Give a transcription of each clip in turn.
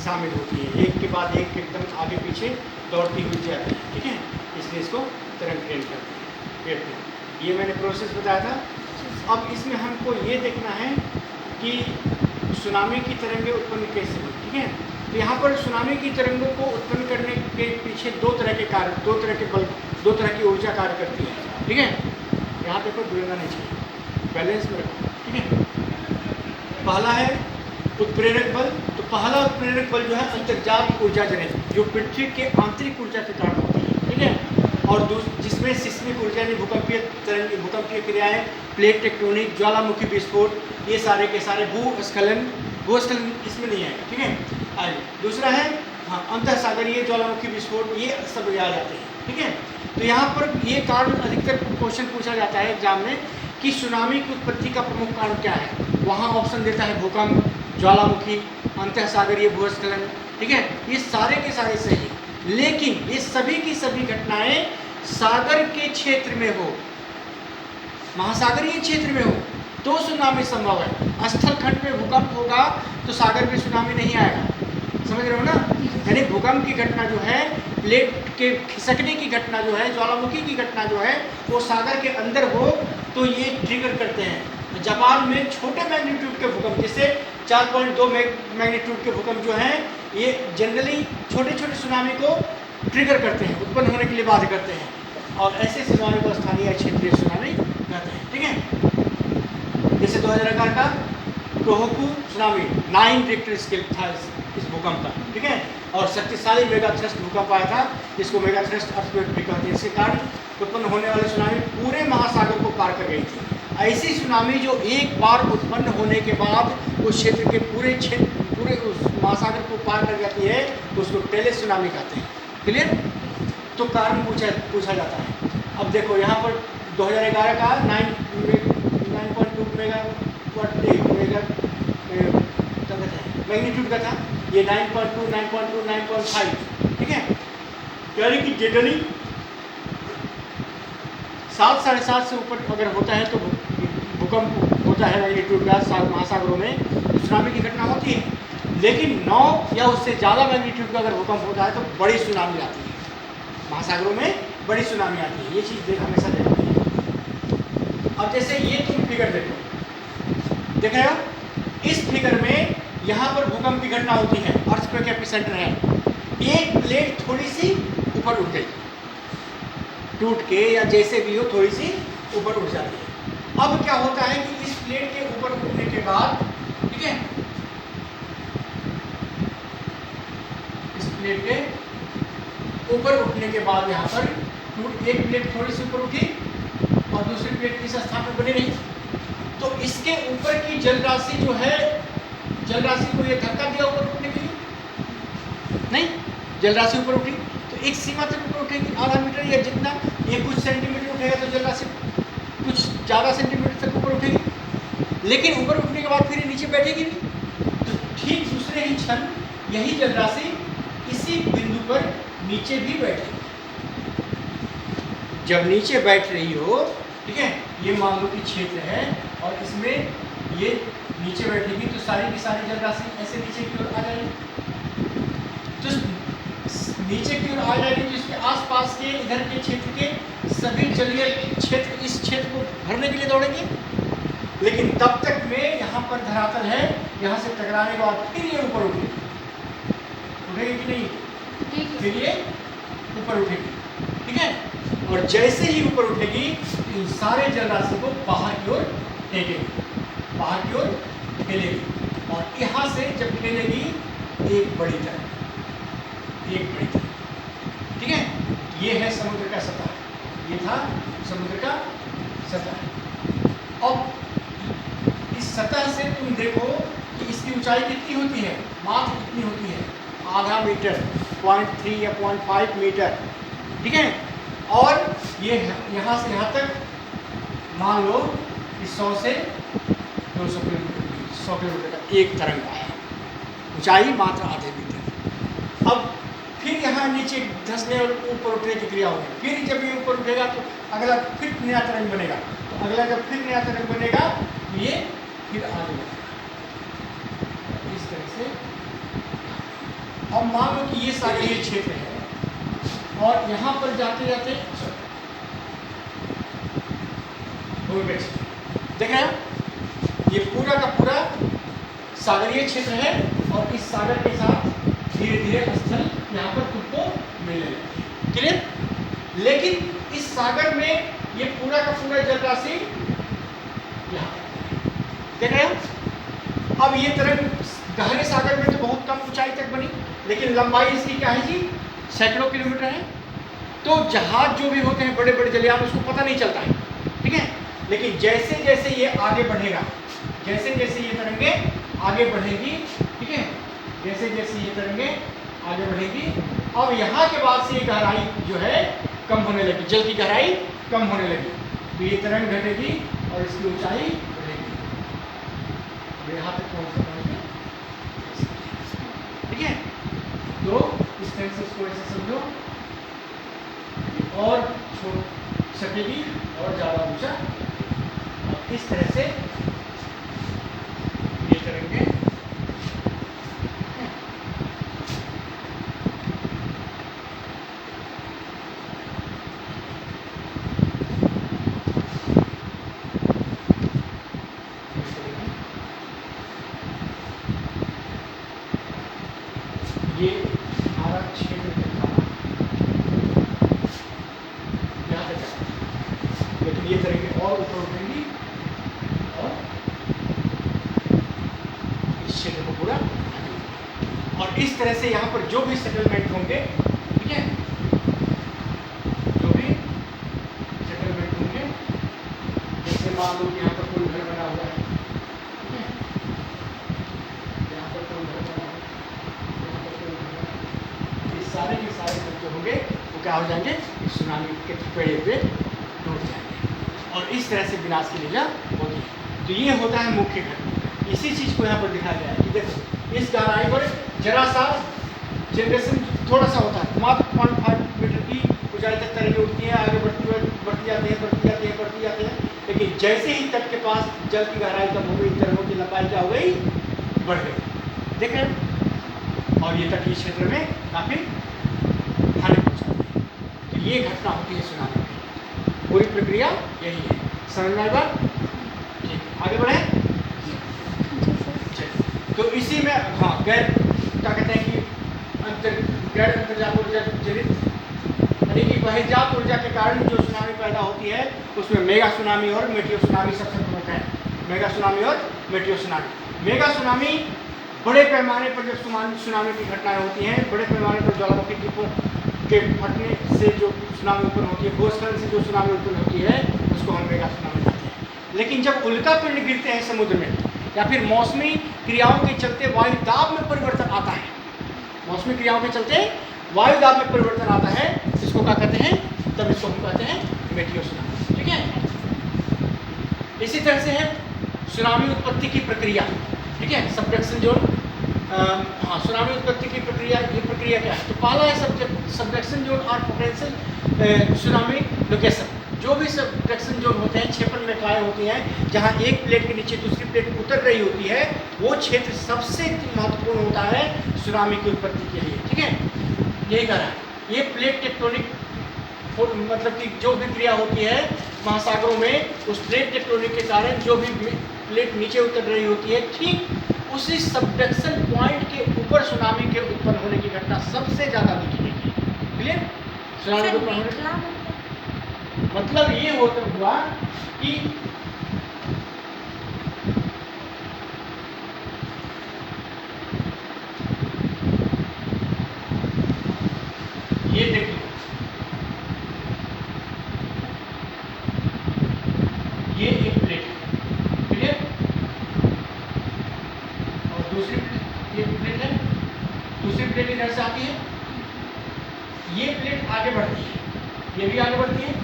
शामिल होती है, एक के बाद एक एकदम आगे पीछे दौड़ती हुई जाती है, ठीक है, इसलिए इसको तरंग ट्रेन कहते हैं। ये मैंने प्रोसेस बताया था। अब इसमें हमको ये देखना है कि सुनामी की तरंगें उत्पन्न कैसे हुई, ठीक है। तो यहाँ पर सुनामी की तरंगों को उत्पन्न करने के पीछे दो तरह के कार्य, दो तरह के बल, दो तरह की ऊर्जा कार्य करती है, ठीक है। यहाँ देखो गिरना नहीं चाहिए, बैलेंस में रखो, ठीक है। पहला है उत्प्रेरक बल। तो पहला उत्प्रेरक बल जो है अंतर्जात ऊर्जा जनित, जो पृथ्वी के आंतरिक ऊर्जा के कारण होती है, ठीक है। और जिसमें सिस्मिक ऊर्जा ने भूकंपीय तरंग, भूकंपीय क्रियाएं, प्लेट टेक्टोनिक, ज्वालामुखी विस्फोट, ये सारे के सारे भूस्खलन इसमें नहीं आएगा, ठीक है। आइए दूसरा है हाँ अंतःसागरीय ज्वालामुखी विस्फोट, ये सब आ जाते हैं, ठीक है। तो यहाँ पर ये कारण अधिकतर क्वेश्चन पूछा जाता है एग्जाम में कि सुनामी की उत्पत्ति का प्रमुख कारण क्या है। वहाँ ऑप्शन देता है भूकंप, ज्वालामुखी, अंतःसागरीय भूस्खलन, ठीक है। ये सारे के सारे सही, लेकिन ये सभी की सभी घटनाएं सागर के क्षेत्र में हो, महासागरीय क्षेत्र में हो तो सुनामी संभव है। स्थल खंड में भूकंप होगा तो सागर में सुनामी नहीं आएगा, समझ रहे हो ना। यानी भूकंप की घटना जो है, प्लेट के खिसकने की घटना जो है, ज्वालामुखी की घटना जो है, वो सागर के अंदर हो तो ये ट्रिगर करते हैं। जापान में छोटे मैग्नीट्यूड के भूकंप, जैसे 4.2 मैग्नीट्यूड के भूकंप जो हैं, ये जनरली छोटे छोटे सुनामी को ट्रिगर करते हैं, उत्पन्न होने के लिए बाध्य करते हैं, और ऐसे सुनामी को स्थानीय क्षेत्रीय सुनामी कहते हैं, ठीक है। जैसे 2011 का टोहोकू सुनामी 9 रिक्टर स्केल था इस भूकंप का, ठीक है। और शक्तिशाली मेगा थ्रस्ट भूकंप आया था, जिसको मेगा थ्रस्ट अर्थक्वेक भी कहते हैं। इसके कारण उत्पन्न होने वाली सुनामी पूरे महासागर को पार कर गई थी। ऐसी सुनामी जो एक बार उत्पन्न होने के बाद उस क्षेत्र के पूरे उस महासागर को पार कर जाती है, तो उसको टेले सुनामी कहते हैं। क्लियर। तो कारण पूछा जाता है। अब देखो यहाँ पर 2011 का 9.2 मैग्नीट्यूड का था, ये 9.2, 9.2, 9.5, ठीक है। यानी कि जनरली 7, 7.5 से ऊपर अगर होता है तो भूकंप होता है मैग्नीट्यूड का महासागरों में, तो सुनामी की घटना होती है। लेकिन 9 या उससे ज़्यादा मैग्नीट्यूड का अगर भूकंप होता है तो बड़ी सुनामी आती है, महासागरों में बड़ी सुनामी आती है। ये चीज़ हमेशा देखते हैं। अब जैसे ये तुम फिगर देखो, देख रहे हो, इस फिगर में यहाँ पर भूकंप की घटना होती है, अर्थक्वेक एपिसेंटर है। एक प्लेट थोड़ी सी ऊपर उठ गई, टूट के या जैसे भी हो थोड़ी सी ऊपर उठ जाती है। अब क्या होता है कि इस प्लेट के ऊपर उठने के बाद, ठीक है, इस प्लेट के ऊपर उठने के बाद यहाँ पर एक प्लेट थोड़ी सी ऊपर उठी और दूसरी प्लेट इस स्थान पर बनी रही, तो इसके ऊपर की जल राशि जो है, जल राशि को ये धक्का दिया ऊपर उठने के लिए, नहीं, जल राशि ऊपर उठी तो एक सीमा तक ऊपर उठेगी, आधा मीटर या जितना, ये कुछ सेंटीमीटर उठेगा तो जल राशि कुछ ज़्यादा सेंटीमीटर तक ऊपर उठेगी, लेकिन ऊपर उठने के बाद फिर ये नीचे बैठेगी भी। तो ठीक दूसरे ही क्षण यही जल राशि इसी बिंदु पर नीचे भी बैठेगी। जब नीचे बैठ रही हो, ठीक है, ये मान लो कि क्षेत्र है और इसमें ये नीचे बैठेगी, तो सारी की सारी जल राशि ऐसे नीचे की ओर आ जाएगी। तो नीचे की ओर आ जाएगी तो इसके आसपास के इधर के क्षेत्र के सभी जलीय क्षेत्र इस क्षेत्र को भरने के लिए दौड़ेंगे, लेकिन तब तक में यहाँ पर धरातल है, यहाँ से टकराने के बाद फिर ये ऊपर उठेगी कि नहीं, फिर ये ऊपर उठेगी, ठीक है। और जैसे ही ऊपर उठेगी इन सारे जल राशि को बाहर की ओर फेंकेगी, बाहर की ओर फैलेगी, और यहाँ से जब फैलेगी एक बड़ी तरह, ठीक है। ये है समुद्र का सतह, ये था समुद्र का सतह। अब इस सतह से तुम देखो कि इसकी ऊंचाई कितनी होती है, मात्र कितनी होती है, आधा मीटर, 0.3 या 0.5 मीटर, ठीक है। और ये यहाँ से यहाँ तक मान लो कि 100 से 200 किलोमीटर, 100 किलोमीटर का एक तरंग आया, ऊंचाई मात्र आधे मीटर। अब फिर यहाँ नीचे धंसने और ऊपर उठने की क्रिया होगी, फिर जब ये ऊपर उठेगा तो अगला फिर नया तरंग बनेगा, तो अगला जब फिर नया तरंग बनेगा ये फिर आगे बढ़ेगा, इस तरह से। अब मान लो कि ये सागरीय क्षेत्र है और यहाँ पर जाते जाते देख रहे हैं, ये पूरा का पूरा सागरीय क्षेत्र है और इस सागर के साथ धीरे धीरे स्थल यहाँ पर तुमको मिलने लगे। क्लियर? लेकिन इस सागर में ये पूरा का पूरा जल राशि यहाँ देख रहे हैं। अब ये तरंग गहरे सागर में तो बहुत कम ऊंचाई तक बनी, लेकिन लंबाई इसकी क्या है जी, सैकड़ों किलोमीटर है। तो जहाज जो भी होते हैं बड़े बड़े जलयान, उसको पता नहीं चलता है, ठीक है। लेकिन जैसे जैसे ये आगे बढ़ेगा, जैसे जैसे ये तरंगे आगे बढ़ेगी, ठीक है, जैसे जैसे ये तरंगे आगे बढ़ेगी, अब यहाँ के बाद से ये गहराई जो है कम होने लगी, जल की गहराई कम होने लगी, तो ये तरंग घटेगी और इसकी ऊंचाई बढ़ेगी। यहाँ तक पहुँचेगी, ठीक है। तो इस तरह से इसको ऐसे समझो, और छोड़ सकेगी और ज़्यादा ऊंचा, इस तरह से ये करेंगे। ये हमारा क्षेत्र था, यहाँ तक, लेकिन ये तरीके और ऊपर उठेंगी और इस क्षेत्र को पूरा, और इस तरह से यहाँ पर जो भी सेटलमेंट होंगे, ठीक है, जो भी सेटलमेंट होंगे, जैसे मान लो यहाँ पर कोई घर बना हुआ है, ठीक है, यहाँ पर कोई घर बना हुआ है, यहाँ पर कोई घर बना हुआ है, ये सारे के सारे घर जो होंगे वो क्या हो जाएंगे, सुनामी के पेड़े पे टूट जाएंगे, और इस तरह से विनाश की लीला होती है। तो ये होता है मुख्य घटना। इसी चीज़ को यहाँ पर दिखाया गया है कि देखो इस गहराई पर जरा सा जनरेशन थोड़ा सा होता है, मात्र 0.5 मीटर की ऊंचाई तक तरंगे उठती हैं, आगे बढ़ती जाती हैं, लेकिन जैसे ही तट के पास जल की गहराई कम हो गई, तरंगों की लंबाई क्या हो गई, बढ़ गई, देख रहे हैं, और ये तटीय क्षेत्र में काफ़ी हानि पहुँचाती है। तो ये घटना होती है सुनामी की, पूरी प्रक्रिया यही है। समझ में आई बात? ठीक, आगे बढ़े। तो इसी में हाँ गैर क्या कहते हैं कि गैर अंतर्जात ऊर्जा जनित, यानी कि बहिर्जात ऊर्जा के कारण जो सुनामी पैदा होती है, उसमें मेगा सुनामी और मेटियो सुनामी सबसे प्रमुख है। मेगा सुनामी और मेटियो सुनामी। मेगा सुनामी बड़े पैमाने पर जब सुनामी की घटनाएं होती हैं, बड़े पैमाने पर ज्वालामुखी द्वीपों के फटने से जो सुनामी उत्पन्न होती है, भूस्खलन से जो सुनामी उत्पन्न होती है, उसको हम मेगा सुनामी कहते हैं। लेकिन जब उल्का पिंड गिरते हैं समुद्र में, या फिर मौसमी क्रियाओं के चलते वायु दाब में परिवर्तन आता है, मौसमी क्रियाओं के चलते वायु दाब में परिवर्तन आता है, इसको क्या कहते हैं, तब इसको हम कहते हैं मेटियो सुनामी, ठीक है। इसी तरह से है सुनामी उत्पत्ति की प्रक्रिया, ठीक है, सबडक्शन जोन। हाँ, सुनामी उत्पत्ति की प्रक्रिया, ये प्रक्रिया क्या है, तो पहला है सबडक्शन जोन और पोटेंशियल सुनामी लोकेशन। जो भी सबडक्शन जोन होते हैं, क्षेपण रेखाएं होती हैं, जहाँ एक प्लेट के नीचे दूसरी प्लेट उतर रही होती है, वो क्षेत्र सबसे महत्वपूर्ण होता है सुनामी की उत्पत्ति के लिए, ठीक है। यही कह रहा है, ये प्लेट टेक्टोनिक मतलब कि जो भी क्रिया होती है महासागरों में, उस प्लेट टेक्टोनिक के कारण जो भी प्लेट नीचे उतर रही होती है, ठीक उसी सबडक्शन पॉइंट के ऊपर सुनामी के उत्पन्न होने की घटना सबसे ज़्यादा देखी गई है। क्लियर? सुनामी के उत्पन्न होने मतलब ये होता हुआ कि ये देखिए, ये एक प्लेट है, क्लियर, और दूसरी ये प्लेट है, दूसरी प्लेट इधर से आती है, ये प्लेट आगे बढ़ती है, ये भी आगे बढ़ती है,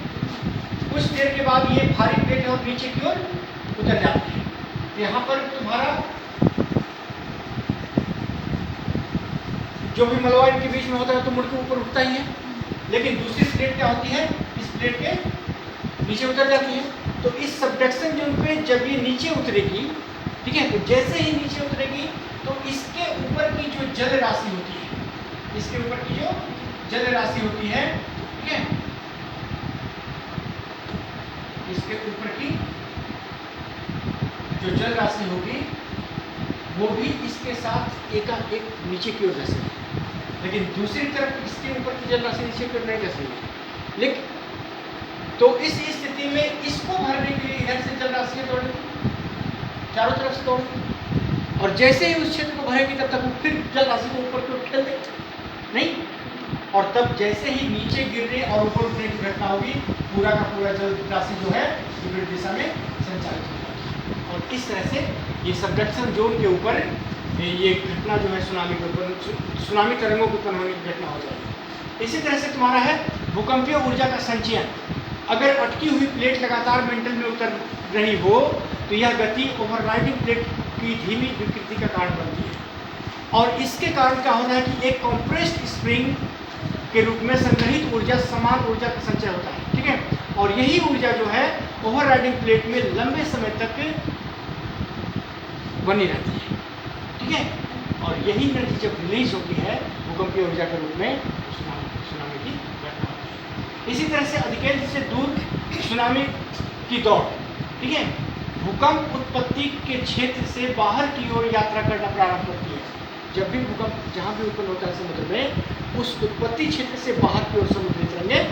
कुछ देर के बाद ये भारी प्लेट और नीचे की ओर उतर जाती है। यहाँ पर तुम्हारा जो भी मलबा इनके बीच में होता है तो मुड़ के ऊपर उठता ही है, लेकिन दूसरी प्लेट क्या होती है, इस प्लेट के नीचे उतर जाती है। तो इस सबडक्शन जोन पे जब ये नीचे उतरेगी, ठीक है, तो जैसे ही नीचे उतरेगी तो इसके ऊपर की जो जल राशि होती है, इसके ऊपर की जो जल राशि होती है, ठीक है, इसके ऊपर की जो जल राशि होगी वो भी इसके साथ एक नीचे की ओर जा सकती है, लेकिन दूसरी तरफ इसके ऊपर की जल राशि नीचे की ओर नहीं जा सकती। लेकिन तो इस स्थिति में इसको भरने के लिए इधर से जल राशि दौड़ेगी, चारों तरफ से दौड़ेगी, और जैसे ही उस क्षेत्र को भरेगी तब तक वो फिर जल राशि को ऊपर की ओर ठेल देगी नहीं, और तब जैसे ही नीचे गिरने और ऊपर उठने की घटना होगी, पूरा का पूरा जल राशि जो है विपरीत दिशा में संचालित होगी। और इस तरह से ये सबडक्शन जोन के ऊपर ये घटना जो है सुनामी के ऊपर, सुनामी तरंगों के उत्पन्न होने की घटना हो जाएगी। इसी तरह से तुम्हारा है भूकंपीय ऊर्जा का संचयन। अगर अटकी हुई प्लेट लगातार मेंटल में उतर रही हो तो यह गति ओवरराइडिंग प्लेट की धीमी विकृति का कारण बनती है, और इसके कारण क्या होता है कि एक कॉम्प्रेस्ड स्प्रिंग के रूप में संग्रहित ऊर्जा समान ऊर्जा का संचय होता है, ठीक है, और यही ऊर्जा जो है ओवरराइडिंग प्लेट में लंबे समय तक बनी रहती है, ठीक है, और यही एनर्जी जब रिलीज होती है भूकंपीय ऊर्जा के रूप में सुनामी की घटना होती है। इसी तरह से अधिकेंद्र से दूर सुनामी की दौड़, ठीक है, भूकंप उत्पत्ति के क्षेत्र से बाहर की ओर यात्रा करना प्रारंभ करती है। जब भी भूकंप जहाँ भी उत्पन्न होता है समुद्र में, उस उत्पत्ति क्षेत्र से बाहर की ओर समुद्री तरंगें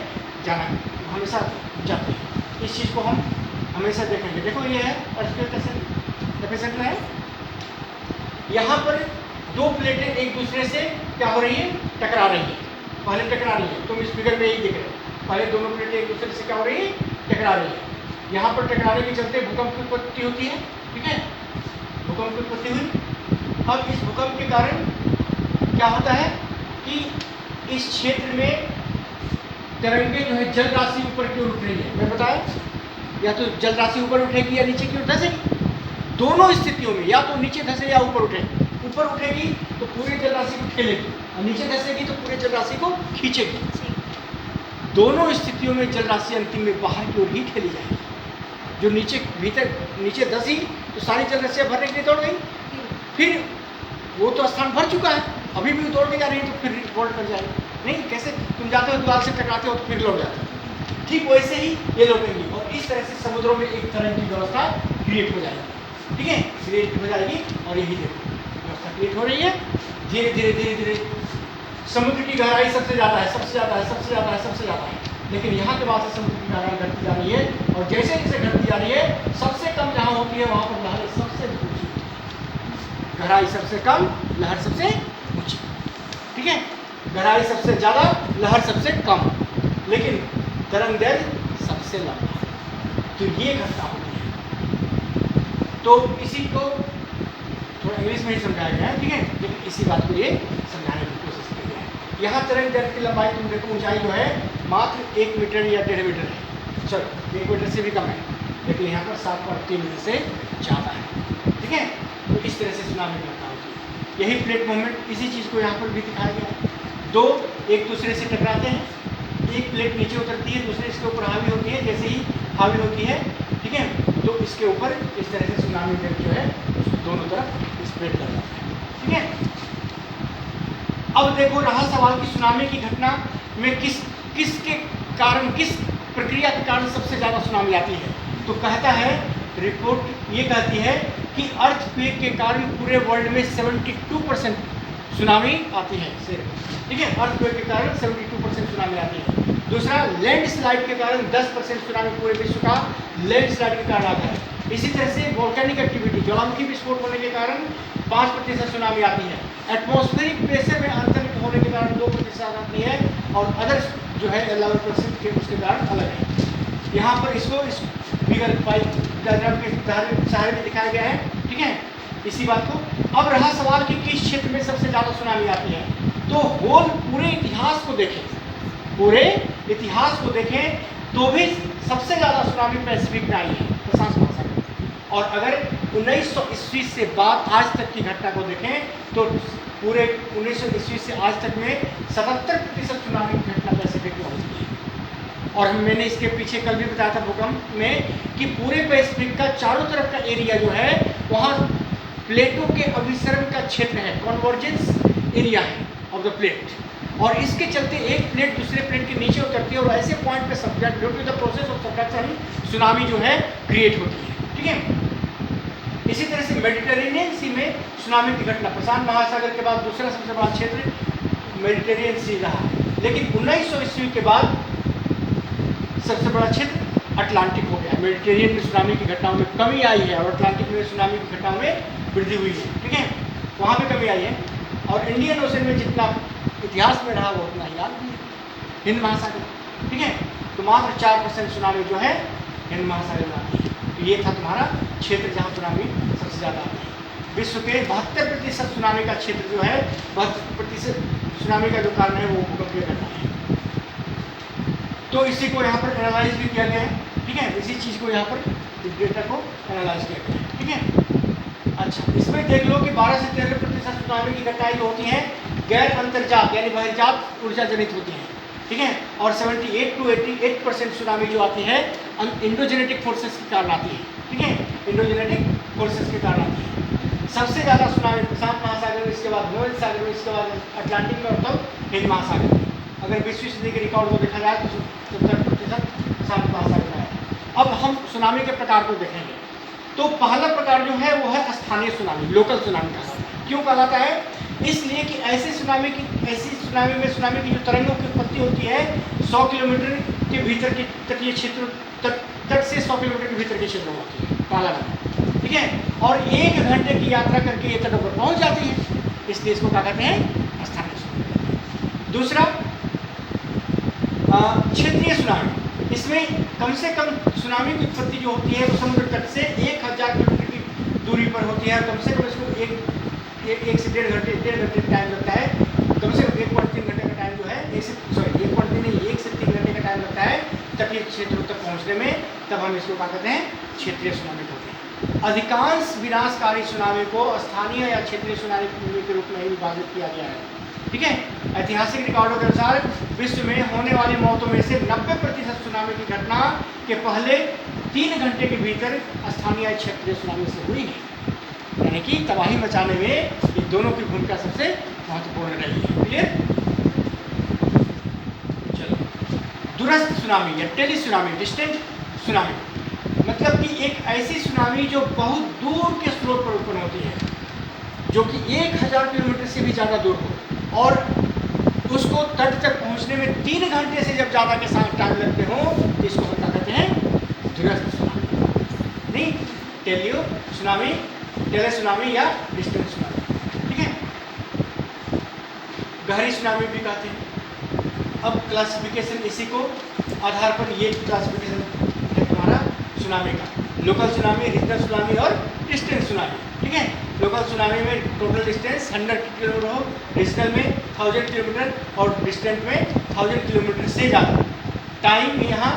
जाना हमेशा जाते हैं। इस चीज़ को हम हमेशा देखेंगे। देखो ये है अर्थक्वेक का एपिसेंटर है, यहाँ पर दो प्लेटें एक दूसरे से क्या हो रही है, टकरा रही है। पहले टकरा रही है, तुम इस फिगर में यही देख रहे हो, पहले दोनों प्लेटें एक दूसरे से क्या हो रही है, टकरा रही है। यहाँ पर टकराने के चलते भूकंप की उत्पत्ति होती है, ठीक है, भूकंप की उत्पत्ति हुई। अब इस भूकंप के कारण क्या होता है कि इस क्षेत्र में तरंगे जो है जल राशि ऊपर की ओर उठ रही है। मैं बताया, या तो जल राशि ऊपर उठेगी या नीचे की ओर धंसेगी। दोनों स्थितियों में या तो नीचे धंसे या ऊपर उठे। ऊपर उठेगी तो पूरे जल राशि को ठेलेगी, और नीचे धंसेगी तो पूरे जल राशि को खींचेगी। दोनों स्थितियों में जल राशि अंतिम में बाहर की ओर ही ठेली जाएगी। जो नीचे भीतर नीचे धंसी तो सारी जल राशियाँ भरने के लिए दौड़ गई, फिर वो तो स्थान भर चुका है, अभी भी दौड़ के जा रही है तो फिर वोल्ट कर जाएगी। नहीं, कैसे तुम जाते हो दीवार से टकराते हो तो फिर लौट जाते हो, ठीक वैसे ही ये लौटेंगी, और इस तरह से समुद्रों में एक तरह की व्यवस्था क्रिएट हो जाएगी, ठीक है, क्रिएट हो जाएगी। और यही देखो व्यवस्था क्रिएट हो रही है, धीरे धीरे धीरे धीरे समुद्र की गहराई सबसे ज़्यादा है, सबसे ज़्यादा है, सबसे ज़्यादा है, सबसे ज़्यादा है, लेकिन यहाँ के बाद से समुद्र की गहराई घटती जा रही है, और जैसे जैसे घटती जा रही है सबसे कम जहाँ होती है वहाँ पर लहरें सबसे ऊँची, गहराई सबसे कम, लहर सबसे ऊँची, ठीक है, गहराई सबसे ज़्यादा, लहर सबसे कम, लेकिन तरंग दैर्घ्य सबसे लंबा। तो ये घटना होती है। तो इसी को थोड़ा इंग्लिश में ही समझाया गया है, ठीक है, लेकिन इसी बात को ये समझाने की कोशिश की गई है। यहाँ तरंग दैर्घ्य की लंबाई तुम देखो, ऊंचाई जो है मात्र 1 मीटर या 1.5 मीटर है, चलो 1 मीटर से भी कम है, लेकिन यहाँ पर 7.3 मीटर से ज़्यादा है, ठीक है। तो इस तरह से सुनामी की घटना होती है। यही प्लेट मूवमेंट, इसी चीज़ को यहाँ पर भी दिखाया गया है। दो एक दूसरे से टकराते हैं, एक प्लेट नीचे उतरती है, दूसरे इसके ऊपर हावी होती है, जैसे ही हावी होती है, ठीक है, तो इसके ऊपर इस तरह से सुनामी वेव जो है दोनों तरफ स्प्रेड कर जाता है, ठीक है। अब देखो रहा सवाल कि सुनामी की घटना में किसके कारण, किस प्रक्रिया के कारण सबसे ज़्यादा सुनामी आती है। तो कहता है रिपोर्ट, ये कहती है कि अर्थक्वेक के कारण पूरे वर्ल्ड में 72% सुनामी आती है, ठीक है, अर्थक्वेक के कारण 72% सुनामी आती है। दूसरा, लैंडस्लाइड के कारण 10% सुनामी पूरे विश्व का लैंडस्लाइड के कारण आता है। इसी तरह से वोल्केनिक एक्टिविटी, ज्वालामुखी विस्फोट होने के कारण 5% सुनामी आती है। एटमॉस्फेरिक प्रेशर में अंतर होने के कारण 2% आती है, और अदर जो है 11% के उसके कारण अलग है। यहाँ पर इसको इस फिगर 5 डायग्राम के सहारे में दिखाया गया है, ठीक है, इसी बात को। अब रहा सवाल कि किस क्षेत्र में सबसे ज़्यादा सुनामी आती है, तो होल पूरे इतिहास को देखें, पूरे इतिहास को देखें तो भी सबसे ज़्यादा सुनामी पैसिफिक में आई है, प्रशांत महासागर में। और अगर 1900 ईस्वी से बाद आज तक की घटना को देखें तो पूरे 1900 ईस्वी से आज तक में 77% सुनामी की घटना पैसिफिक में होती है। और मैंने इसके पीछे कल भी बताया था भूकंप में कि पूरे पैसिफिक का चारों तरफ का एरिया जो है वहाँ प्लेटों के अभिसरण का क्षेत्र है, कन्वर्जेंस एरिया है ऑफ द प्लेट, और इसके चलते एक प्लेट दूसरे प्लेट के नीचे उतरती है और ऐसे पॉइंट पे subject due to the process of subduction tsunami जो है क्रिएट होती है। ठीक है, इसी तरह से मेडिटेरेनियन सी में सुनामी की घटना, प्रशांत महासागर के बाद दूसरा सबसे बड़ा क्षेत्र मेडिटेरेनियन सी रहा है, लेकिन 1900 ईस्वी के बाद सबसे बड़ा क्षेत्र अटलांटिक हो गया। मेडिटेरियन में सुनामी की घटनाओं में कमी आई है और अटलांटिक में सुनामी की घटनाओं में वृद्धि हुई है। ठीक है, वहाँ पे कमी आई है। और इंडियन ओशन में जितना इतिहास में रहा वो उतना ही याद भी है, हिंद महासागर। ठीक है, तो मात्र 4% सुनामी जो है हिंद महासागर में आती है। तो ये था तुम्हारा क्षेत्र जहाँ सुनामी सबसे ज़्यादा आती है। विश्व के 72% सुनामी का क्षेत्र जो है, 72% सुनामी का जो कारण है वो भूकंपीय घटना है। तो इसी को यहाँ पर एनालाइज भी किया गया है। ठीक है, इसी चीज़ को यहाँ पर इस डेटा को एनालाइज किया गया है। ठीक है, अच्छा इसमें देख लो कि 12 से 13% सुनामी की घटनाएं जो होती हैं गैर अंतर्जात यानी बहिर्जात ऊर्जा जनित होती हैं। ठीक है, और 78 to 88% सुनामी जो आती है इंडोजेनेटिक फोर्सेस के कारण आती है। ठीक है, इंडोजेनेटिक फोर्सेस के कारण आती है। सबसे ज़्यादा सुनामी प्रशांत महासागर में, इसके बाद भूमध्य सागर में, इसके बाद अटलांटिक में और तब हिंद महासागर में। अगर 20वीं सदी के रिकॉर्ड को देखा जाए तो 70% प्रशांत महासागर में है। अब हम सुनामी के प्रकार को देखेंगे। तो पहला प्रकार जो है वो है स्थानीय सुनामी, लोकल सुनामी कहलाता है। क्यों कहलाता है? इसलिए कि ऐसी सुनामी में सुनामी की जो तरंगों की उत्पत्ति होती है 100 किलोमीटर के भीतर के तटीय क्षेत्र तट से 100 किलोमीटर के भीतर के क्षेत्र में होती है, पहला नंबर। ठीक है, और 1 घंटे की यात्रा करके ये तटों पर पहुँच जाती है, इसलिए इसको क्या कहते हैं? स्थानीय सुनामी। दूसरा क्षेत्रीय सुनामी। इसमें कम से कम सुनामी की उत्पत्ति जो होती है वो समुद्र तट से 1000 किलोमीटर की दूरी पर होती है। कम से कम इसको एक से डेढ़ घंटे टाइम लगता है। कम से कम 1.3 घंटे का टाइम जो है 1 से 3 घंटे का टाइम लगता है तटीय क्षेत्रों तक पहुँचने में। तब हम इसको क्या कहते हैं? क्षेत्रीय सुनामी कहते हैं। अधिकांश विनाशकारी सुनामी को स्थानीय या क्षेत्रीय सुनामी के रूप में ही विभाजित किया गया है। ठीक है, ऐतिहासिक रिकॉर्डों के अनुसार विश्व में होने वाली मौतों में से 90% सुनामी की घटना के पहले 3 घंटे के भीतर स्थानीय क्षेत्रीय सुनामी से हुई है। यानी कि तबाही मचाने में ये दोनों की भूमिका सबसे महत्वपूर्ण रही है। क्लियर? चलो, दूरस्थ सुनामी या टेली सुनामी, डिस्टेंट सुनामी, मतलब कि एक ऐसी सुनामी जो बहुत दूर के स्रोत पर उत्पन्न होती है, जो कि 1000 किलोमीटर से भी ज़्यादा दूर हो और उसको तट तक पहुंचने में 3 घंटे से जब ज़्यादा के साथ टाइम लगते हो तो इसको हम क्या कहते हैं? दूरस्थ सुनामी। नहीं, टेलियो सुनामी, टेले सुनामी या डिस्टेंस सुनामी। ठीक है, गहरी सुनामी भी कहते हैं। अब क्लासिफिकेशन इसी को आधार पर ये क्लासिफिकेशन है तुम्हारा सुनामी का, लोकल सुनामी, रीजनल सुनामी और डिस्टेंस सुनामी। ठीक है, लोकल सुनामी में टोटल डिस्टेंस 100 किलोमीटर हो, रीजनल में 1000 किलोमीटर और डिस्टेंट में 1000 किलोमीटर से ज़्यादा। टाइम यहाँ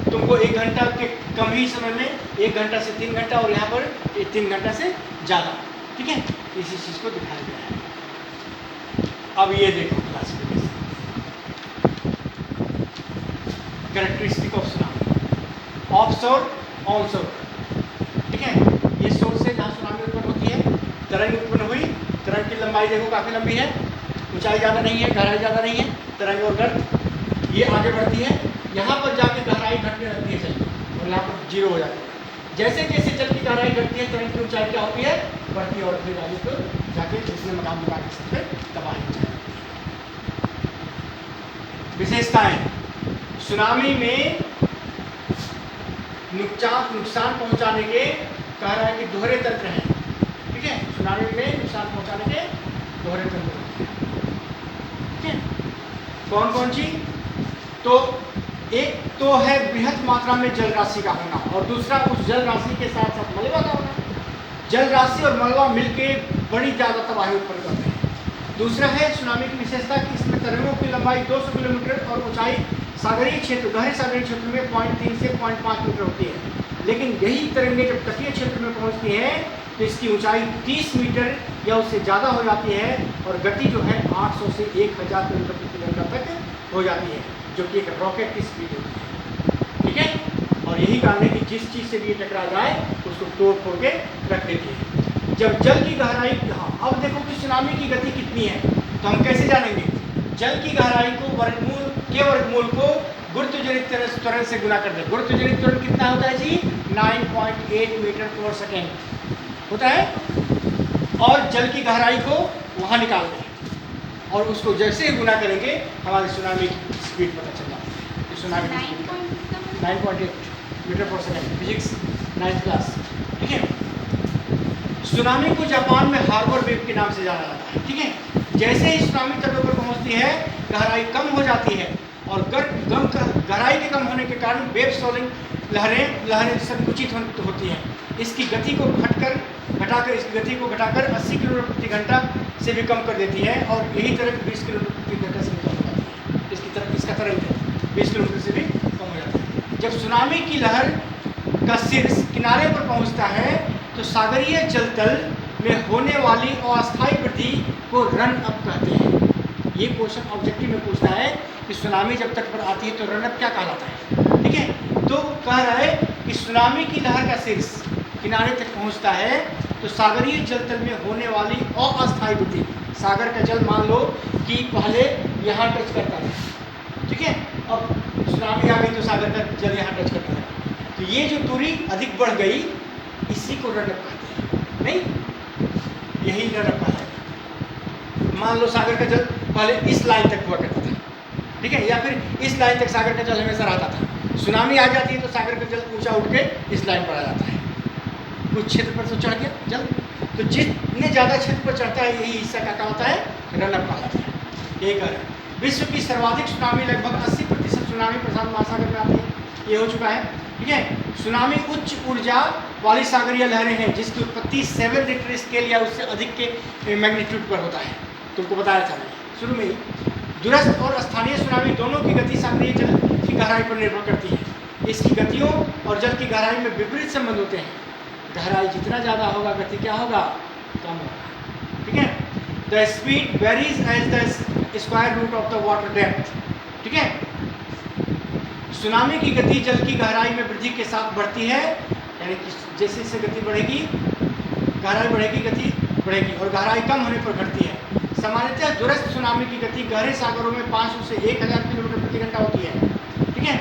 तुमको 1 घंटा के कम ही समय में 1 घंटा से 3 घंटा और यहाँ पर 3 घंटा से ज़्यादा। ठीक है, इसी चीज़ को दिखाया गया है। अब ये देखो classification, characteristic of tsunami, offshore, onshore. ठीक है, ये सोर्स से जहाँ सुनामी उत्पन्न होती है, तरंग उत्पन्न हुई, तरंग की लंबाई देखो काफ़ी लंबी है, ऊंचाई ज़्यादा नहीं है, गहराई ज़्यादा नहीं है, तरंग और गर्त ये आगे बढ़ती है, यहाँ पर जाके गहराई घटने लगती है जल की और यहाँ पर 0 हो जाती है। जैसे जैसे जल की गहराई घटती है तरंग की ऊंचाई क्या होती है? बढ़ती है और फिर आगे तो जाके जिसने मकान लगा के सबसे तबाही मचाई जाती है। विशेषताएं, सुनामी में नुकसान पहुंचाने के कह रहा है कि दोहरे तंत्र हैं। ठीक है, सुनामी में नुकसान पहुंचाने के दोहरे तंत्र होते हैं। ठीक है, कौन कौन सी? तो एक तो है बृहत मात्रा में जल राशि का होना और दूसरा उस जल राशि के साथ साथ मलबा का होना। जल राशि और मलबा मिलकर बड़ी ज़्यादा तबाही उत्पन्न करते हैं। दूसरा है सुनामी की विशेषता कि इसमें तरंगों की लंबाई 200 किलोमीटर और ऊंचाई सागरीय क्षेत्र, गहरे सागरीय क्षेत्र में 0.3 से 0.5 मीटर होती है। लेकिन यही तरंगें जब तटीय क्षेत्र में पहुंचती हैं तो इसकी ऊंचाई 30 मीटर या उससे ज़्यादा हो जाती है और गति जो है 800 से 1000 किलोमीटर प्रति घंटा तक हो जाती है, जो कि एक रॉकेट की स्पीड होती है। ठीक है, और यही कारण है कि जिस चीज़ से भी टकरा जाए उसको तोड़ फोड़ के रख देती है। जब जल की गहराई, हाँ अब देखो कि सुनामी की गति कितनी है तो हम कैसे जानेंगे? जल की गहराई को वर्गमूल को गुरुत्वजनित त्वरण से गुना कर दे। गुरुत्वजनित त्वरण कितना होता है जी? 9.8 मीटर पर सेकेंड होता है। और जल की गहराई को वहां निकाल दें और उसको जैसे ही गुना करेंगे हमारी सुनामी की स्पीड पता चल जाती है। सुनामी की स्पीड 9.8 मीटर पर सेकेंड, फिजिक्स 9th क्लास। ठीक है। सुनामी को जापान में हार्बर वेव के नाम से जाना जाता है। ठीक है। जैसे ही सुनामी तटों पर पहुंचती है गहराई कम हो जाती है और गहराई के कम होने के कारण वेव सोलिंग लहरें संकुचित होती हैं। इसकी गति को घटाकर 80 किलोमीटर प्रति घंटा से भी कम कर देती है और यही तरंग 20 किलोमीटर प्रति घंटा से भी कम हो जाती है। इसका तरंग 20 किलोमीटर से भी कम हो जाता है। जब सुनामी की लहर का शीर्ष किनारे पर पहुंचता है तो सागरीय जलतल में होने वाली अस्थायी वृद्धि को रन अप कहते हैं। ये क्वेश्चन ऑब्जेक्टिव में पूछता है कि सुनामी जब तट पर आती है तो रन अप क्या कहलाता है। ठीक है। तो कह रहा है कि सुनामी की लहर का शीर्ष किनारे तक पहुंचता है तो सागरीय जलतल में होने वाली अस्थायी वृद्धि, सागर का जल मान लो कि पहले यहाँ टच करता है। ठीक है। अब सुनामी आ गई तो सागर का जल यहाँ टच करता है तो ये जो दूरी अधिक बढ़ गई इसी को रन अप कहते हैं। नहीं, यही रन अप कहलाएगा। मान लो सागर का जल पहले इस लाइन तक हुआ करता था। ठीक है। या फिर इस लाइन तक सागर का जल हमेशा रहता था। सुनामी आ जाती है तो सागर का जल ऊंचा उठ के इस लाइन पर आ जाता है। कुछ क्षेत्र पर तो चढ़ गया जल, तो जितने ज़्यादा क्षेत्र पर चढ़ता है यही हिस्सा क्या कहलाता है? रन अप कहलाता है। एक है विश्व की सर्वाधिक सुनामी लगभग 80% सुनामी प्रशांत महासागर में आती है। ये हो चुका है। ठीक है। सुनामी उच्च ऊर्जा वाली सागरीय लहरें हैं जिसकी उत्पत्ति 7 रिक्टर स्केल या उससे अधिक के मैग्नीट्यूड पर होता है। तुमको बताया था मैंने शुरू में ही। दूरस्थ और स्थानीय सुनामी दोनों की गति सागरीय जल की गहराई पर निर्भर करती है। इसकी गतियों और जल की गहराई में विपरीत संबंध होते हैं। गहराई जितना ज़्यादा होगा गति क्या होगा? कम होगा। ठीक है। The speed varies as the square root of the water depth. ठीक है। सुनामी की गति जल की गहराई में वृद्धि के साथ बढ़ती है, यानी कि जैसे जैसे गति बढ़ेगी गहराई बढ़ेगी, गति बढ़ेगी और गहराई कम होने पर घटती है। सामान्यतः दूरस्थ सुनामी की गति गहरे सागरों में 500 से 1000 किलोमीटर प्रति घंटा होती है। ठीक है।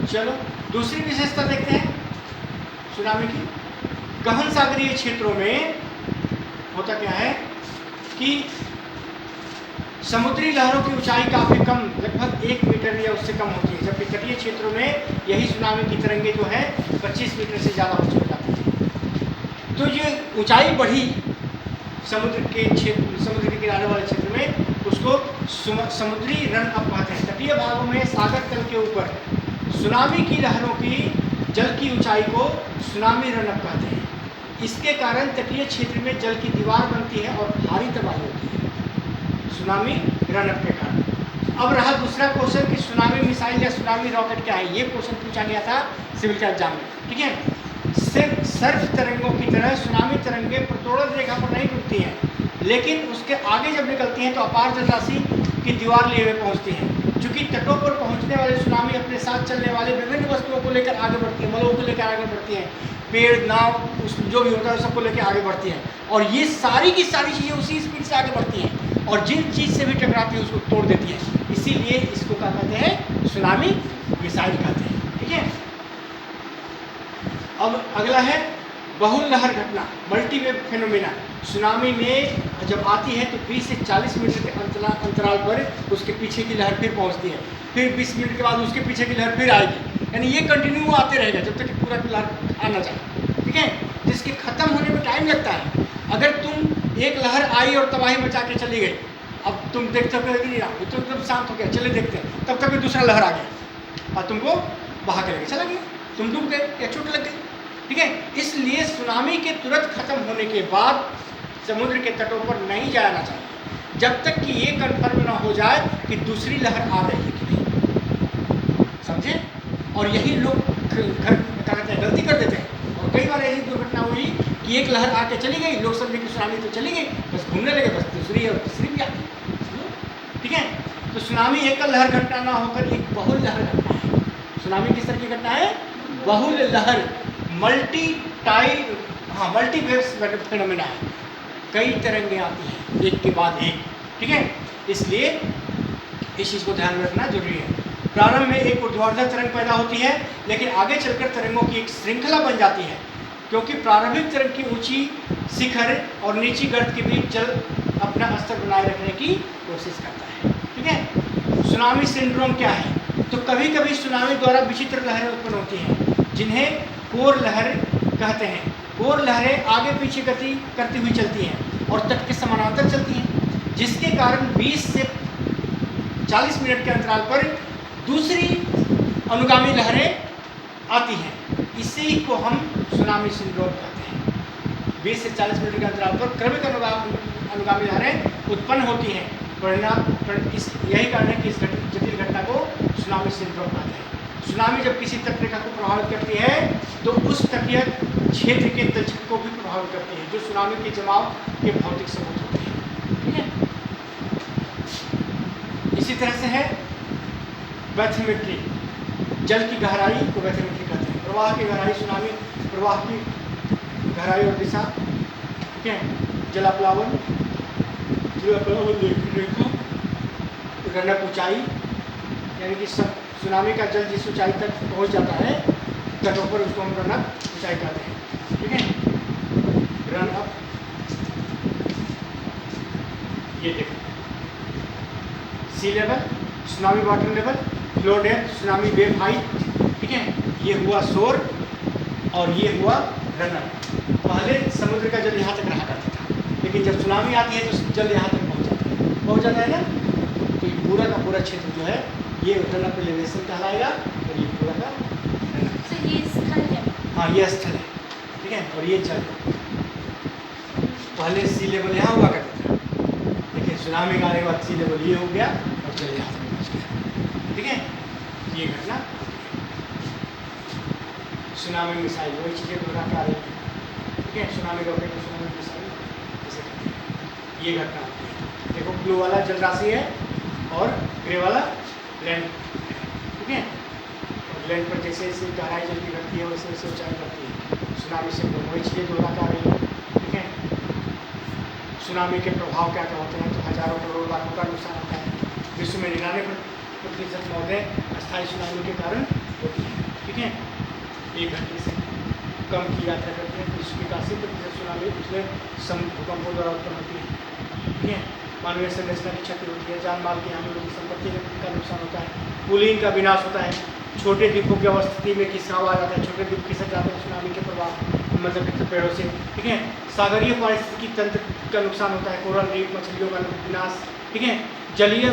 चलो दूसरी विशेषता देखते हैं सुनामी की। गहन सागरीय क्षेत्रों में होता क्या है कि समुद्री लहरों की ऊंचाई काफ़ी कम, लगभग 1 मीटर या उससे कम होती है, जबकि तटीय क्षेत्रों में यही सुनामी की तरंगें जो है 25 मीटर से ज़्यादा ऊंची हो जाती है। तो ये ऊंचाई बढ़ी समुद्र के किनारे वाले क्षेत्र में, उसको समुद्री रन अप कहते हैं। तटीय भागों में सागर तल के ऊपर सुनामी की लहरों की जल की ऊंचाई को सुनामी रन अप कहते हैं। इसके कारण तटीय क्षेत्र में जल की दीवार बनती है और भारी तबाही होती है सुनामी रन अप के कारण। अब रहा दूसरा क्वेश्चन कि सुनामी मिसाइल या सुनामी रॉकेट क्या है। ये क्वेश्चन पूछा गया था सिविल का एग्जाम में। ठीक है। सिर्फ सर्फ तरंगों की तरह सुनामी तरंगें प्रतोड़न रेखा पर नहीं टूटती हैं, लेकिन उसके आगे जब निकलती हैं तो अपार जलराशि की दीवार लिए हुए पहुँचती हैं। चूँकि तटों पर पहुँचने वाले सुनामी अपने साथ चलने वाले विभिन्न वस्तुओं को लेकर आगे बढ़ती है, मलबों को लेकर आगे बढ़ती हैं, पेड़ नाव जो भी होता है सबको लेकर आगे बढ़ती हैं और ये सारी की सारी चीज़ें उसी स्पीड से आगे बढ़ती हैं और जिन चीज़ से भी टकराती है उसको तोड़ देती है। इसीलिए इसको क्या कहते हैं? सुनामी मिसाइल कहते हैं। ठीक है। अब अगला है बहुल लहर घटना, मल्टीवेव फेनोमेना। सुनामी में जब आती है तो 20 से 40 मिनट के अंतराल पर उसके पीछे की लहर फिर पहुंचती है, फिर 20 मिनट के बाद उसके पीछे की लहर फिर आएगी, यानी ये कंटिन्यू आते रहेगा जब तक पूरा लहर आना चाहे। ठीक है। जिसके ख़त्म होने में टाइम लगता है। अगर तुम एक लहर आई और तबाही मचा के चली गई, अब तुम देखते हो कि नहीं रहा तो एकदम शांत हो गया, चले देखते हैं, तब तक दूसरा लहर आ गया और तुमको बहा के लेके चला गया, तुम डूब गए या चोट लग गई। ठीक है। इसलिए सुनामी के तुरंत खत्म होने के बाद समुद्र के तटों पर नहीं जाना चाहिए जब तक कि ये कंफर्म ना हो जाए कि दूसरी लहर आ रही है कि नहीं। समझे? और यही लोग क्या कहते हैं, गलती कर देते हैं और कई बार ऐसी दुर्घटना हुई कि एक लहर आके चली गई, लोग समझे कि सुनामी तो चली गई, बस घूमने लगे, बस दूसरी और तीसरी भी आ गई। ठीक है। तो सुनामी एकल लहर घटना ना होकर एक बहुल लहर घटना है। सुनामी किस तरह की घटना है? बहुल लहर, मल्टी वेव्स फेनोमेना है। कई तरंगें आती हैं एक के बाद एक। ठीक है। इसलिए इस चीज़ को ध्यान में रखना जरूरी है। प्रारंभ में एक ऊर्ध्वाधर तरंग पैदा होती है, लेकिन आगे चलकर तरंगों की एक श्रृंखला बन जाती है, क्योंकि प्रारंभिक तरंग की ऊंची शिखर और नीची गर्त के बीच जल अपना स्तर बनाए रखने की कोशिश करता है। ठीक है। सुनामी सिंड्रोम क्या है? तो कभी कभी सुनामी द्वारा विचित्र लहरें उत्पन्न होती हैं, जिन्हें कोर लहर कहते हैं। कोर लहरें आगे पीछे गति करती हुई चलती हैं और तट के समानांतर चलती हैं, जिसके कारण 20 से 40 मिनट के अंतराल पर दूसरी अनुगामी लहरें आती हैं। इसी को हम सुनामी सिंड्रोम कहते हैं। 20 से 40 मिनट के अंतराल पर क्रमिक अनुगामी लहरें उत्पन्न होती हैं। यही कारण है कि इस जटिल घटना को सुनामी सिंड्रोम कहते हैं। सुनामी जब किसी तटरेखा को प्रभावित करती है तो उस तटीय क्षेत्र के तलछट को भी प्रभावित करती है, जो सुनामी के जमाव के भौतिक सबूत होते हैं। ठीक है। इसी तरह से है बैथोमेट्री, जल की गहराई को बैथोमेट्री कहते हैं। प्रवाह की गहराई, सुनामी प्रवाह की गहराई और दिशा। ठीक है। जलाप्लावन रेखा, रनअप ऊंचाई, यानी कि सब सुनामी का जल जिस ऊंचाई तक पहुंच जाता है तटों पर, उसको हम रनअप ऊंचाई कहते हैं। ठीक है। रनअप, ये देखो sea level, tsunami water level, flow depth, tsunami wave height. ठीक है। ये हुआ शोर और ये हुआ रनअप। पहले समुद्र का जल यहाँ तक रहा करता था, लेकिन जब सुनामी आती है तो जल यहाँ तक पहुँच जाता है ना। तो ये पूरा का पूरा क्षेत्र जो है ये रनअप एलिवेशन कहलाएगा, और ये पूरा का तो ये स्थल है। हाँ, ये स्थल है। ठीक है। और ये जल, पहले सी लेवल यहाँ हुआ करता था, लेकिन सुनामी का आने के बाद सी लेवल ये हो गया और जल यहाँ तक पहुँच गया। ठीक है। ये घटना सुनामी मिसाइल, वही चीज़ें दोहरा के आ रही है। ठीक है। सुनामी रॉकेट और सुनामी मिसाइल जैसे कहते हैं, ये घटना होती है। देखो ब्लू वाला जल राशि है और ग्रे वाला लैंड। ठीक है। और लैंड पर जैसे जैसे गहराई जल की घटती है वैसे वैसे ऊंचाई बढ़ती है। सुनामी से वही चीज़ें दोहरा के आ रही है। ठीक है। सुनामी के प्रभाव क्या क्या होते हैं? तो हजारों करोड़ लाखों का नुकसान होता है। विश्व में 99% मौतें अस्थायी सुनामी के कारण होती हैं। ठीक है। एक घंटे से कम की यात्रा करते हैं तो विश्व की 80% सुनामी पिछले भूकंपों द्वारा उत्पन्न होती है। ठीक है। मानवीय संरचना की क्षति होती है, जान माल की हानि होती है, संपत्ति का नुकसान होता है, पुलिंग का विनाश होता है, छोटे द्वीपों की अवस्थिति में खिंचाव आ जाता है, छोटे द्वीप खिसक जाते हैं सुनामी के प्रभाव मतलब पेड़ों से। ठीक है। सागरीय पारिस्थितिकी तंत्र का नुकसान होता है, कोरल रीफ, मछलियों का विनाश। ठीक है। जलीय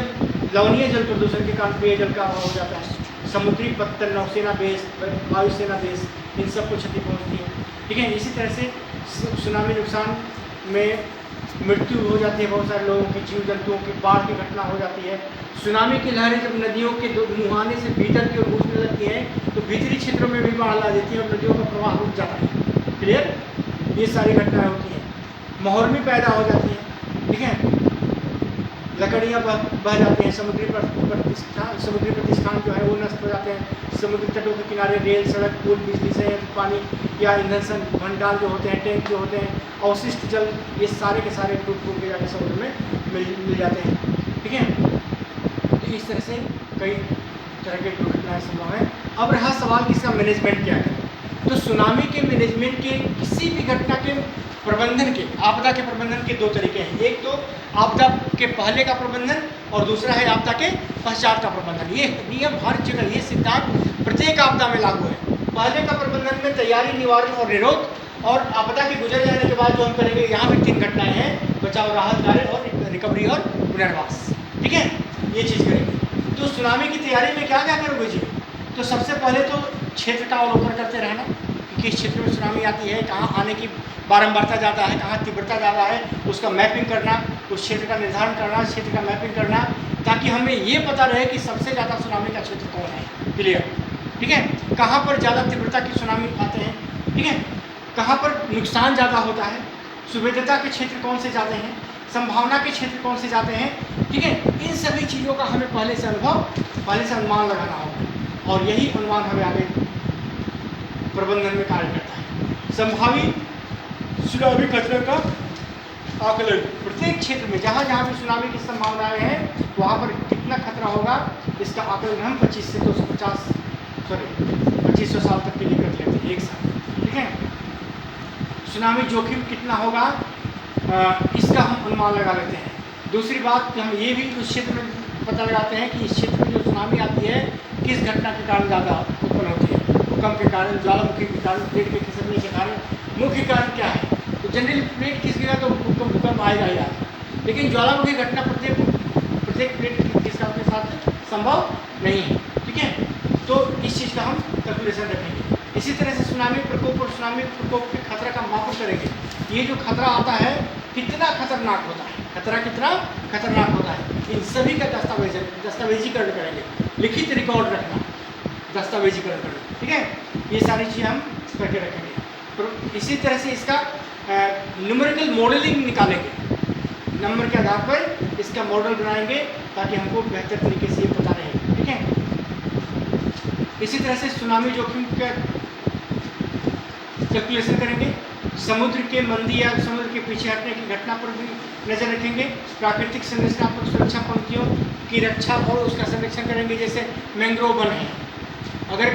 लवणीय जल प्रदूषण के कारण पेयजल का अभाव हो जाता है, समुद्री पत्तन, नौसेना बेस, वायुसेना बेस, इन सबको क्षति पहुँचती है। ठीक है। इसी तरह से सुनामी नुकसान में मृत्यु हो जाती है बहुत सारे लोगों की, जीव जंतुओं की, बाढ़ की घटना हो जाती है। सुनामी की लहरें जब नदियों के मुहाने से भीतर की ओर घुसने लगती हैं तो भीतरी क्षेत्रों में भी बाढ़ ला देती है और नदियों का प्रवाह रुक जाता है। क्लियर? ये सारी घटनाएं होती हैं। महोर्मी पैदा हो जाती है। ठीक है। लकड़ियाँ बह जाती हैं, समुद्री प्रतिष्ठान जो है वो नष्ट हो जाते हैं। समुद्री तटों के किनारे रेल, सड़क, पुल, बिजली से पानी या ईंधन भंडार जो होते हैं, टैंक जो होते हैं, अवशिष्ट जल, ये सारे के सारे टूट के जाके समुद्र में मिल जाते हैं। ठीक है। तो इस तरह से कई तरह के दुर्घटनाएं संभव है। अब रहा सवाल कि इसका मैनेजमेंट क्या है। तो सुनामी के मैनेजमेंट के, किसी भी घटना के प्रबंधन के, आपदा के प्रबंधन के दो तरीके हैं। एक तो आपदा के पहले का प्रबंधन और दूसरा है आपदा के पश्चात का प्रबंधन। ये नियम हर जगह, ये सिद्धांत प्रत्येक आपदा में लागू है। पहले का प्रबंधन में तैयारी, निवारण और निरोध, और आपदा के गुजर जाने के बाद जो हम करेंगे, यहाँ भी 3 घटनाएं हैं, बचाव, राहत कार्य और रिकवरी और पुनर्वास। ठीक है। ये चीज़ करेंगे। तो सुनामी की तैयारी में क्या क्या करोगे जी? तो सबसे पहले तो क्षेत्र का अवलोकन करते रहना कि किस क्षेत्र में सुनामी आती है, कहाँ आने की बारंबारता ज़्यादा है, कहाँ तीव्रता ज़्यादा है, उसका मैपिंग करना, उस क्षेत्र का निर्धारण करना, क्षेत्र का मैपिंग करना, ताकि हमें ये पता रहे कि सबसे ज़्यादा सुनामी का क्षेत्र कौन है। क्लियर? ठीक है। कहाँ पर ज़्यादा तीव्रता की सुनामी आते हैं। ठीक है। कहाँ पर नुकसान ज़्यादा होता है, सुविधता के क्षेत्र कौन से जाते हैं, संभावना के क्षेत्र कौन से जाते हैं। ठीक है। इन सभी चीज़ों का हमें पहले से अनुमान लगाना होगा, और यही अनुमान हमें आगे प्रबंधन में कार्य करता है। संभावित सुनामी खतरे का आकलन, प्रत्येक क्षेत्र में जहाँ जहाँ भी सुनामी की संभावनाएं हैं वहाँ पर कितना खतरा होगा इसका आकलन हम 2500 साल तक के लिए कर लेते हैं, एक साल। ठीक है, सुनामी जोखिम कितना होगा इसका हम अनुमान लगा लेते हैं। दूसरी बात हम ये भी उस क्षेत्र में पता लगाते हैं कि इस क्षेत्र में जो सुनामी आती है किस घटना के कारण ज़्यादा उत्पन्न होती है। भूकंप के कारण, ज्वालामुखी के कारण, प्लेट के खिसकने के कारण। मुख्य कारण क्या है? तो जनरली प्लेट खिसकेगा तो भूकंप आएगा ही आएगा, लेकिन ज्वालामुखी घटना प्रत्येक प्लेट खिसकाव के साथ संभव नहीं है। ठीक है, तो इस चीज़ का हम कैलकुलेशन रखेंगे। इसी तरह से सुनामी प्रकोप और सुनामी प्रकोप के खतरा का मापन करेंगे। ये जो खतरा आता है कितना खतरनाक होता है, खतरा कितना खतरनाक होता है, इन सभी का दस्तावेजीकरण करेंगे। लिखित रिकॉर्ड रखना, दस्तावेजीकरण करना। ठीक है, ये सारी चीज़ें हम करके रखेंगे। तो इसी तरह से इसका न्यूमेरिकल मॉडलिंग निकालेंगे, नंबर के आधार पर इसका मॉडल बनाएंगे ताकि हमको बेहतर तरीके से ये पता रहे। ठीक है, इसी तरह से सुनामी जोखिम का कैलकुलेशन करेंगे। समुद्र के मंदी या समुद्र के पीछे हटने की घटना पर भी नजर रखेंगे। प्राकृतिक संरचनात्मक सुरक्षा पंक्तियों की रक्षा और उसका संरक्षण करेंगे। जैसे मैंग्रोव वन है, अगर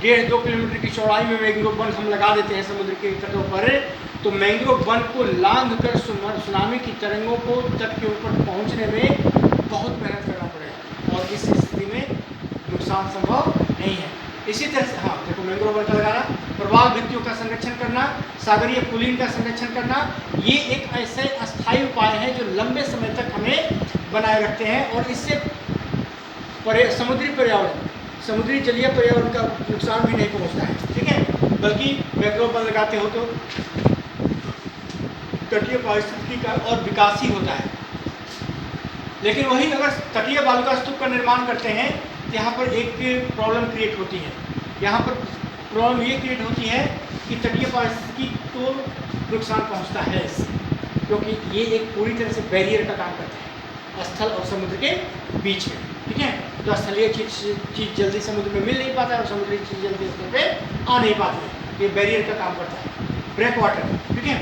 1.5-2 किलोमीटर की चौड़ाई में मैंग्रोव वन हम लगा देते हैं समुद्र के तटों पर, तो मैंग्रोव वन को लांघ कर सुनामी की तरंगों को तट के ऊपर पहुंचने में बहुत मेहनत करना पड़ेगा और इस स्थिति में नुकसान संभव नहीं है। इसी तरह से हाँ देखो, मैंग्रोव वन का लगाना, प्रवाह भित्तियों का संरक्षण करना, सागरीय पुलिन का संरक्षण करना, ये एक ऐसे अस्थायी उपाय है जो लंबे समय तक हमें बनाए रखते हैं और इससे समुद्री जलीय पर्यावरण का नुकसान भी नहीं पहुंचता है। ठीक है, बल्कि मैंग्रोव वन लगाते हो तो तटीय पारिस्थितिकी का और विकास ही होता है। लेकिन वही अगर तटीय बालुका स्तूप का निर्माण करते हैं तो यहाँ पर एक प्रॉब्लम क्रिएट होती है। यहाँ पर प्रॉब्लम ये क्रिएट होती है कि तटीय पारिस्थितिकी को नुकसान पहुँचता है इससे, क्योंकि ये एक पूरी तरह से बैरियर का काम करता है स्थल और समुद्र के बीच में। ठीक है, तो स्थलीय चीज़ जल्दी समुद्र में मिल नहीं पाता है और समुद्री चीज़ जल्दी स्तर पे आ नहीं पाती है, ये बैरियर का काम करता है। ब्रेक वाटर, ठीक है,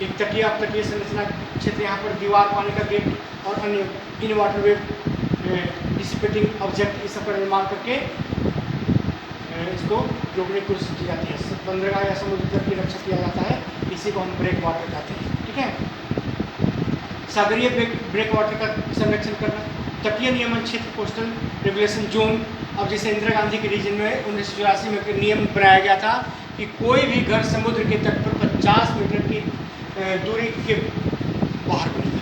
एक तटीय संरचना क्षेत्र, यहाँ पर दीवार, पानी का गेट और अन्य in water wave dissipating object इस सब का निर्माण करके इसको रोकने की कोशिश की जाती है। बंदरगाह या समुद्र तट की रक्षा किया जाता है, इसी को हम ब्रेक वाटर कहते हैं। ठीक है, सागरीय ब्रेक वाटर का संरक्षण करना, तटीय नियमन क्षेत्र, कोस्टल रेगुलेशन जोन। अब जैसे इंदिरा गांधी के रीजन में 1984 में एक नियम बनाया गया था कि कोई भी घर समुद्र के तट पर 50 मीटर की दूरी के बाहर बनेगा।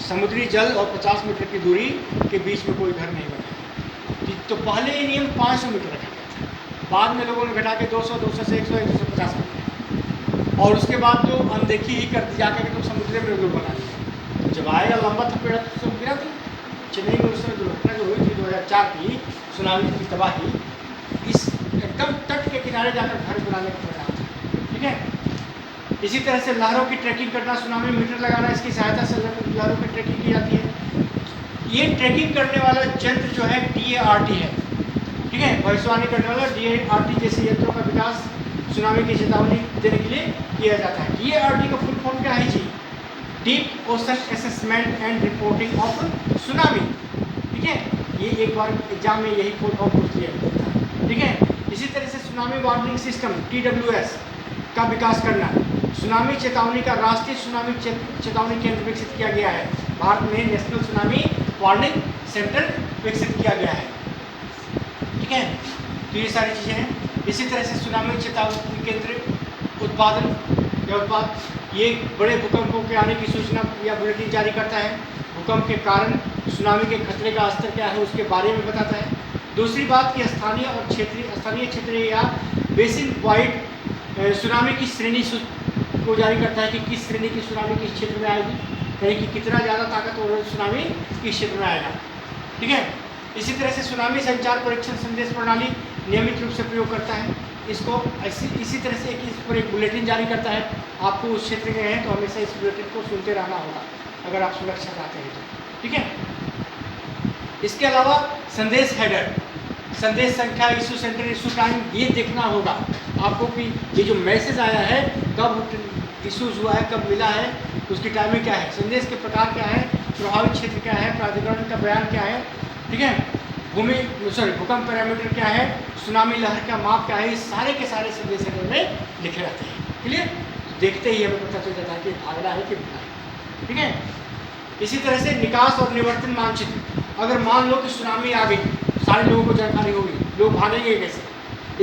समुद्री जल और 50 मीटर की दूरी के बीच में कोई घर नहीं बनेगा। तो पहले ये नियम 500 मीटर रखा गया था, बाद में लोगों ने घटा के 200, 200 से 100, 150 मीटर, और उसके बाद तो अनदेखी ही कर दी जाकर के तो समुद्र में लोग बना दिया। तो जब आएगा लंबा था पेड़ तो सब गिरा था। चेन्नई में उस समय दुर्घटना जो हुई थी 2004 की, सुनामी की तबाही, इस एकदम तट के किनारे जाकर घर बनाने का परिणाम था। ठीक है, इसी तरह से लहरों की ट्रैकिंग करना, सुनामी मीटर लगाना, इसकी सहायता से लहरों की ट्रैकिंग की जाती है। ये ट्रैकिंग करने वाला यंत्र जो है DART है। ठीक है, भविष्यवाणी करने वाला DART जैसे यंत्रों का विकास सुनामी की चेतावनी देने के लिए किया जाता है। DART का फुल फॉर्म क्या है जी? Deep ocean assessment and reporting of tsunami. ठीक है, ये एक बार एग्जाम में यही फुल फॉर्म पूछ लिया था। ठीक है, इसी तरह से सुनामी वार्निंग सिस्टम TWS का विकास करना, सुनामी चेतावनी का राष्ट्रीय सुनामी चेतावनी केंद्र विकसित किया गया है। भारत में नेशनल सुनामी वार्निंग सेंटर विकसित किया गया है। ठीक है, तो ये सारी चीज़ें हैं। इसी तरह से सुनामी चेतावनी केंद्र उत्पाद ये बड़े भूकंपों के आने की सूचना या बुलेटिन जारी करता है। भूकंप के कारण सुनामी के खतरे का स्तर क्या है उसके बारे में बताता है। दूसरी बात कि स्थानीय क्षेत्रीय या बेसिन वाइड सुनामी की श्रेणी को जारी करता है कि किस श्रेणी की सुनामी किस क्षेत्र में आएगी, यानी कि कितना ज़्यादा ताकतवर सुनामी किस क्षेत्र में आएगा। ठीक है, इसी तरह से सुनामी संचार परीक्षण संदेश प्रणाली नियमित रूप से प्रयोग करता है। इसको इसी तरह से इस पर एक बुलेटिन जारी करता है। आपको उस क्षेत्र में हैं तो हमेशा इस बुलेटिन को सुनते रहना होगा अगर आप सुरक्षा चाहते हैं तो। ठीक है, इसके अलावा संदेश हेडर, संदेश संख्या, इशू सेंटर, इशू टाइम, ये देखना होगा आपको कि ये जो मैसेज आया है कब इशूज़ हुआ है, कब मिला है, उसकी टाइमिंग क्या है, संदेश के प्रकार क्या है, प्रभावित क्षेत्र क्या है, प्राधिकरण का बयान क्या है, ठीक है, भूकंप पैरामीटर क्या है, सुनामी लहर का माप क्या है, ये सारे के सारे संदेश में लिखे रहते हैं। क्लियर? देखते ही हमें पता चल जाता है कि भागना है कि रुकना है। ठीक है, इसी तरह से निकास और निवर्तन मानचित्र। अगर मान लो कि सुनामी आ गई, सारे लोगों को जानकारी होगी, लोग भागेंगे कैसे?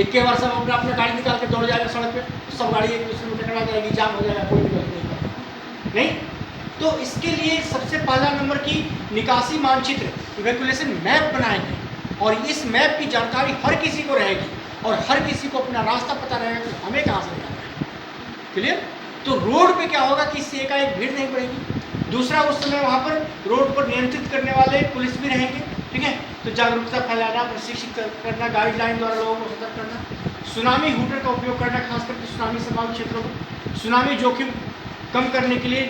एक के बार सब अपना गाड़ी निकाल के दौड़ जाएगा सड़क पे, सब गाड़ी एक दूसरे में टकरा जाएगी, जाम हो जाएगा, कोई नहीं। तो इसके लिए सबसे पहला नंबर की निकासी मानचित्र, इवैक्यूएशन मैप बनाएंगे, और इस मैप की जानकारी हर किसी को रहेगी और हर किसी को अपना रास्ता पता रहेगा कि हमें कहाँ से जाना है। क्लियर? तो रोड पे क्या होगा कि इससे एकाएक भीड़ नहीं पड़ेगी। दूसरा, उस समय वहाँ पर रोड पर नियंत्रित करने वाले पुलिस भी रहेंगे। ठीक है, तो जागरूकता फैलाना, प्रशिक्षित करना, गाइडलाइन द्वारा लोगों को सतर्क करना, सुनामी हुटर का उपयोग करना, खास करके सुनामी संभावित क्षेत्रों में, सुनामी जोखिम कम करने के लिए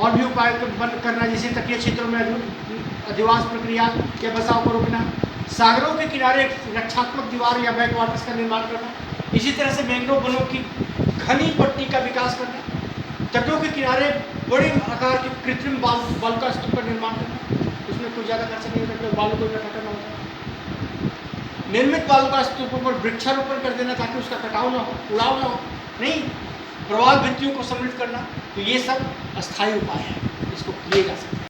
और भी उपाय करना, जैसे तटीय क्षेत्रों में अधिवास प्रक्रिया या बसाव को रोकना, सागरों के किनारे रक्षात्मक दीवार या बैक वाटर्स का निर्माण करना, इसी तरह से मैंग्रोव वनों की घनी पट्टी का विकास करना, तटों के किनारे बड़े आकार के कृत्रिम बालू का स्तूप का निर्माण करना, उसमें कोई ज़्यादा खर्चा नहीं होता, बालू को इकट्ठा करना होता, निर्मित बालू का स्तूपों पर वृक्षारोपण कर देना ताकि उसका कटाव ना हो, उड़ाव ना हो, नहीं, प्रवाल भित्तियों को समृद्ध करना। तो ये सब अस्थायी उपाय है, इसको किए जा सकते हैं।